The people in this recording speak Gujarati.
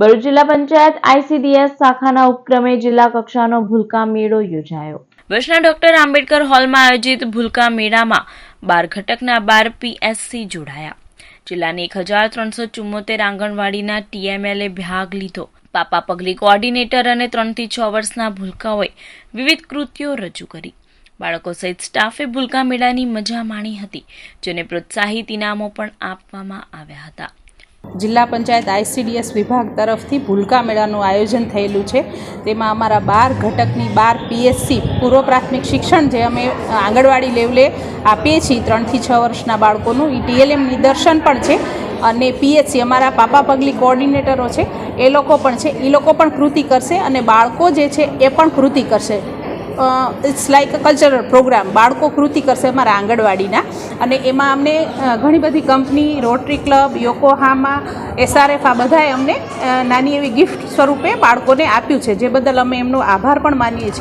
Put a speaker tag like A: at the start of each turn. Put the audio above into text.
A: ભરૂચ જિલ્લા પંચાયત ICDS શાખાના ઉપક્રમે જિલ્લા કક્ષાનો ભૂલકા મેળો યોજાયો। વર્ષના ડોક્ટર આંબેડકર હોલમાં આયોજિત ભૂલકા મેળામાં 12 ઘટકના 12 PSC જોડાયા। જિલ્લાની 1374 આંગણવાડીના TMLએ ભાગ લીધો। પાપા પગલી કોઓર્ડિનેટર અને 3 થી 6 વર્ષના ભૂલકાઓએ વિવિધ કૃતિઓ રજૂ કરી। બાળકો સહિત સ્ટાફે ભૂલકા મેળાની મજા માણી હતી, જેને પ્રોત્સાહિત ઇનામો પણ આપવામાં આવ્યા હતા।
B: જિલ્લા પંચાયત ICDS વિભાગ તરફથી ભૂલકા મેળાનું આયોજન થયેલું છે। તેમાં અમારા 12 ઘટકની 12 PSC પૂર્વ પ્રાથમિક શિક્ષણ જે અમે આંગણવાડી લેવલે આપીએ છીએ 3 થી 6 વર્ષના બાળકોનું, એ TLM નિદર્શન પણ છે અને PHC અમારા પાપા પગલી કોઓર્ડિનેટરો છે એ લોકો પણ છે, એ લોકો પણ કૃતિ કરશે અને બાળકો જે છે એ પણ કૃતિ કરશે। It's like a cultural programme, બાળકો કૃતિ કરશે અમારા આંગણવાડીના, અને એમાં અમને ઘણી બધી company, rotary club, Yokohama, SRF આ બધાએ અમને નાની એવી ગિફ્ટ સ્વરૂપે બાળકોને આપ્યું છે, જે બદલ અમે એમનો આભાર પણ માનીએ છીએ।